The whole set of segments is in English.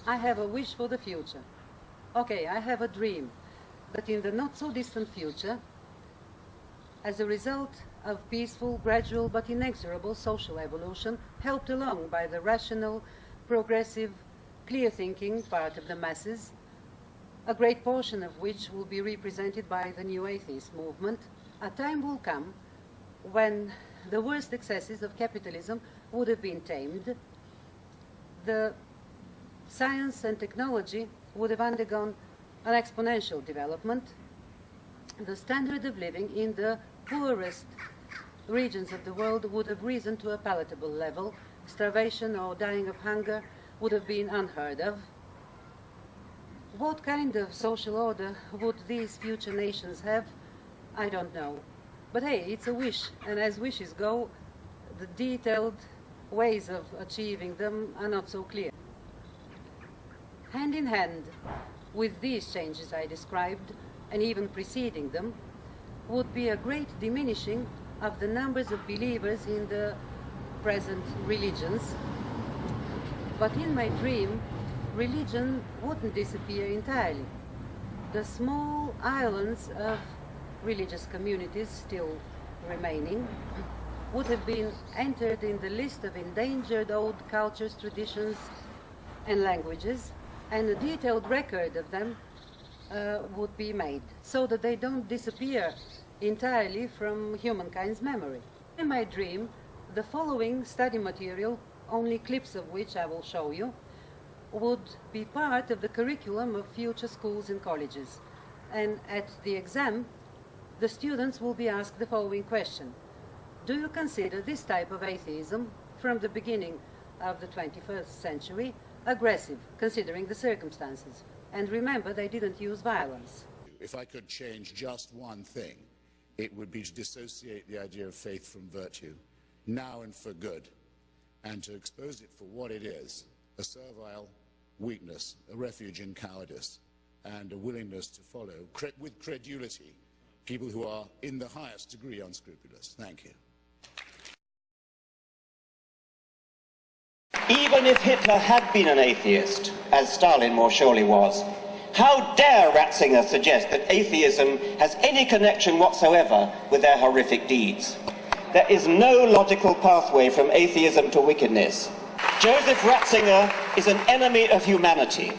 I have a wish for the future. Okay, I have a dream that in the not-so-distant future, as a result of peaceful, gradual, but inexorable social evolution, helped along by the rational, progressive, clear-thinking part of the masses, a great portion of which will be represented by the new atheist movement, a time will come when the worst excesses of capitalism would have been tamed, the science and technology would have undergone an exponential development, the standard of living in the poorest regions of the world would have risen to a palatable level, starvation or dying of hunger would have been unheard of. What kind of social order would these future nations have? I don't know. But hey, it's a wish, and as wishes go, the detailed ways of achieving them are not so clear. Hand in hand with these changes I described, and even preceding them, would be a great diminishing of the numbers of believers in the present religions. But in my dream, religion wouldn't disappear entirely. The small islands of religious communities still remaining would have been entered in the list of endangered old cultures, traditions, and languages, and a detailed record of them would be made, so that they don't disappear entirely from humankind's memory. In my dream, the following study material, only clips of which I will show you, would be part of the curriculum of future schools and colleges. And at the exam, the students will be asked the following question: do you consider this type of atheism from the beginning of the 21st century aggressive, considering the circumstances? And remember, they didn't use violence. If I could change just one thing, it would be to dissociate the idea of faith from virtue, now and for good, and to expose it for what it is: a servile weakness, a refuge in cowardice, and a willingness to follow, with credulity, people who are in the highest degree unscrupulous. Thank you. Even if Hitler had been an atheist, as Stalin more surely was, how dare Ratzinger suggest that atheism has any connection whatsoever with their horrific deeds? There is no logical pathway from atheism to wickedness. Joseph Ratzinger is an enemy of humanity.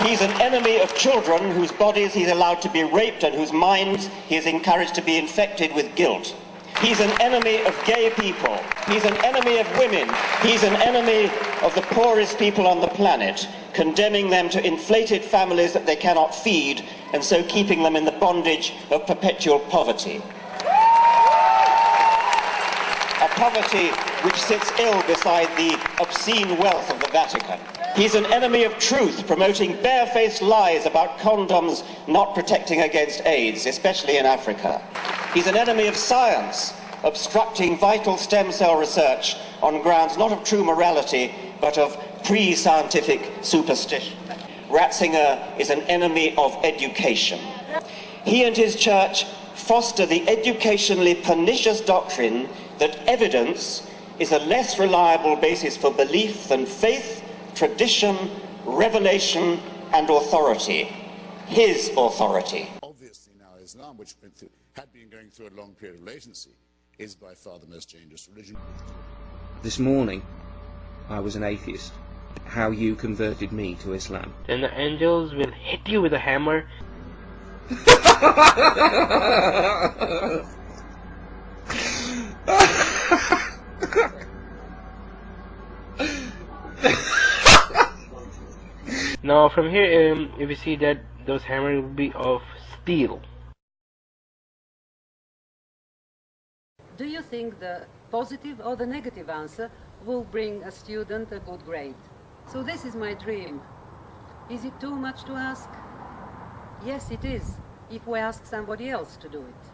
He's an enemy of children whose bodies he's allowed to be raped and whose minds he is encouraged to be infected with guilt. He's an enemy of gay people. He's an enemy of women. He's an enemy of the poorest people on the planet, condemning them to inflated families that they cannot feed, and so keeping them in the bondage of perpetual poverty. A poverty which sits ill beside the obscene wealth of the Vatican. He's an enemy of truth, promoting barefaced lies about condoms not protecting against AIDS, especially in Africa. He's an enemy of science, obstructing vital stem cell research on grounds not of true morality, but of pre-scientific superstition. Ratzinger is an enemy of education. He and his church foster the educationally pernicious doctrine that evidence is a less reliable basis for belief than faith, tradition, revelation, and authority. His authority. Obviously now Islam, which had been going through a long period of latency, is by far the most dangerous religion. This morning, I was an atheist. How you converted me to Islam. Then the angels will hit you with a hammer. Now from here, if you see that those hammers will be of steel. Do you think the positive or the negative answer will bring a student a good grade? So this is my dream. Is it too much to ask? Yes, it is, if we ask somebody else to do it.